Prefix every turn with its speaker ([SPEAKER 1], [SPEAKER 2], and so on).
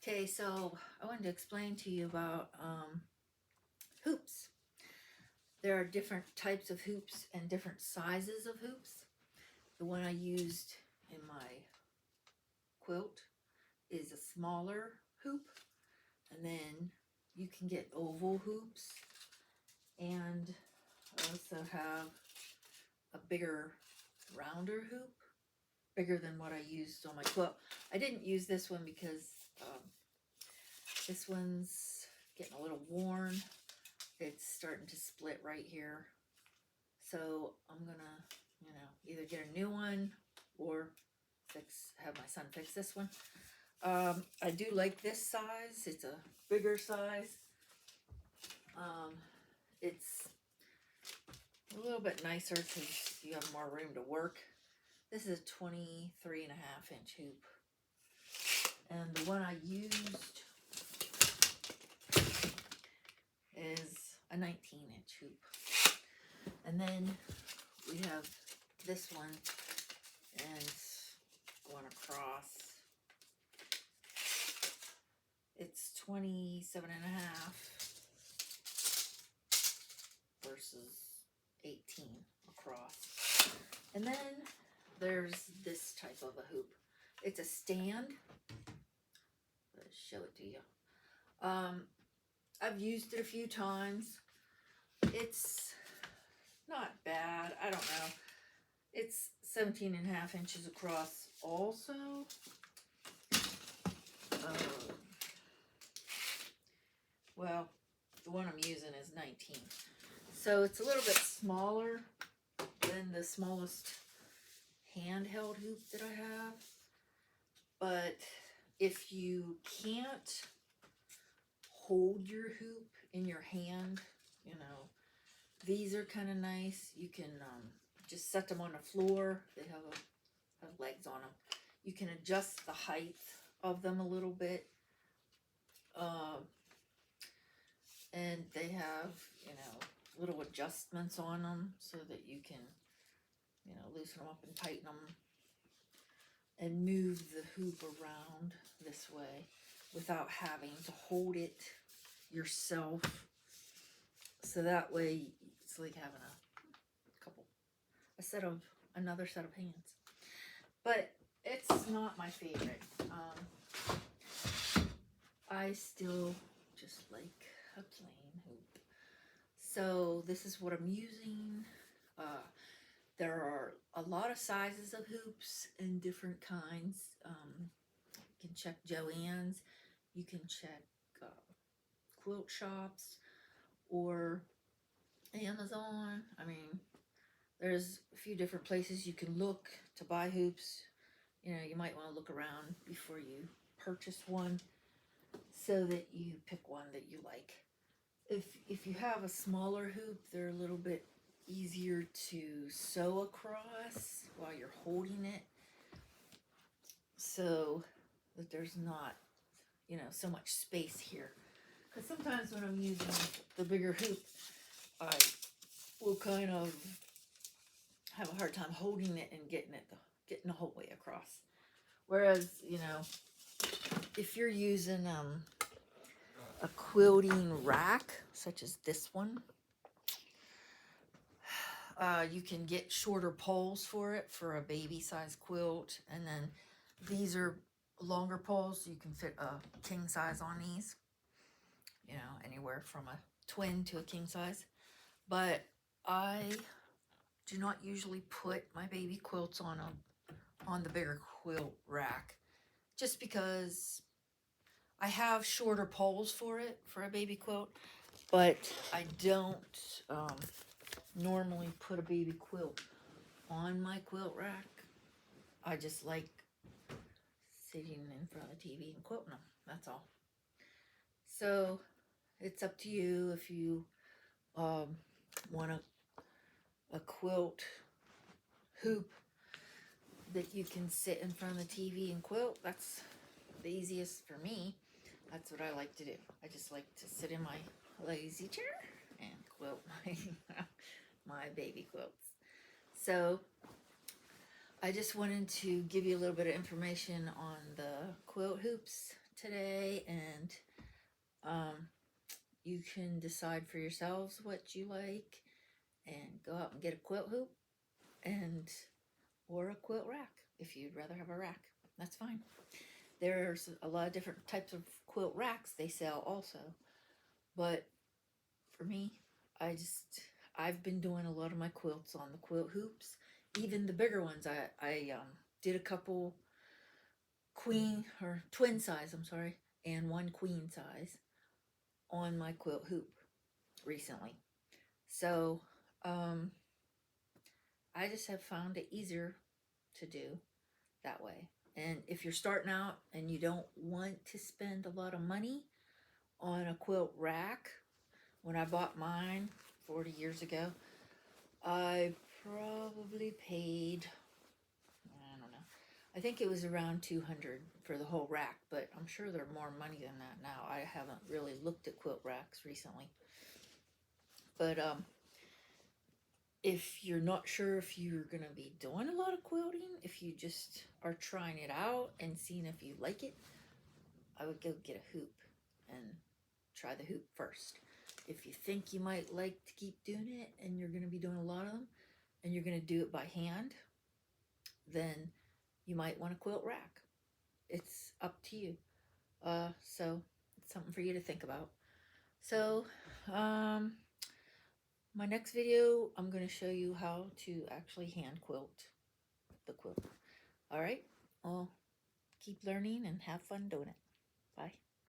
[SPEAKER 1] Okay, so I wanted to explain to you about hoops. There are different types of hoops and different sizes of hoops. The one I used in my quilt is a smaller hoop, and then you can get oval hoops, and I also have a bigger, rounder hoop, bigger than what I used on my quilt. I didn't use this one because this one's getting a little worn. It's starting to split right here. So I'm gonna, either get a new one or have my son fix this one. I do like this size. It's a bigger size. It's a little bit nicer because you have more room to work. This is a 23.5-inch hoop. And the one I used is a 19-inch hoop. And then we have this one, and going across, it's 27.5 versus 18 across. And then there's this type of a hoop. It's a stand. Let's show it to you. I've used it a few times. It's not bad. I don't know. It's 17.5 inches across also. Well, the one I'm using is 19. So it's a little bit smaller than the smallest handheld hoop that I have. But if you can't hold your hoop in your hand, these are kind of nice. You can just set them on the floor. They have legs on them. You can adjust the height of them a little bit. And they have, little adjustments on them so that you can, loosen them up and tighten them and move the hoop around this way without having to hold it yourself. So that way it's like having another set of hands. But it's not my favorite. I still just like a plain hoop. So this is what I'm using. There are a lot of sizes of hoops and different kinds. You can check Joann's. You can check quilt shops or Amazon. I mean, there's a few different places you can look to buy hoops. You might want to look around before you purchase one so that you pick one that you like. If you have a smaller hoop, they're a little bit easier to sew across while you're holding it, so that there's not, so much space here. Because sometimes when I'm using the bigger hoop, I will kind of have a hard time holding it and getting the whole way across. Whereas, if you're using a quilting rack, such as this one, you can get shorter poles for it for a baby size quilt, and then these are longer poles, so you can fit a king size on these, anywhere from a twin to a king size. But I do not usually put my baby quilts on the bigger quilt rack, just because I have shorter poles for it for a baby quilt, but I don't normally put a baby quilt on my quilt rack. I just like sitting in front of the TV and quilting them. That's all. So it's up to you if you want a quilt hoop that you can sit in front of the TV and quilt. That's the easiest for me. That's what I like to do. I just like to sit in my lazy chair and quilt my baby quilts. So I just wanted to give you a little bit of information on the quilt hoops today, and you can decide for yourselves what you like and go out and get a quilt hoop or a quilt rack. If you'd rather have a rack, that's fine. There's a lot of different types of quilt racks they sell also, but for me, I've been doing a lot of my quilts on the quilt hoops, even the bigger ones. I did a couple twin size, and one queen size on my quilt hoop recently. So I just have found it easier to do that way. And if you're starting out and you don't want to spend a lot of money on a quilt rack, when I bought mine 40 years ago, I probably paid, I don't know, I think it was around $200 for the whole rack, but I'm sure they're more money than that now. I haven't really looked at quilt racks recently. But if you're not sure if you're going to be doing a lot of quilting, if you just are trying it out and seeing if you like it, I would go get a hoop and try the hoop first. If you think you might like to keep doing it and you're going to be doing a lot of them and you're going to do it by hand, then you might want a quilt rack. It's up to you. So it's something for you to think about. So my next video, I'm going to show you how to actually hand quilt the quilt. All right, well, keep learning and have fun doing it. Bye.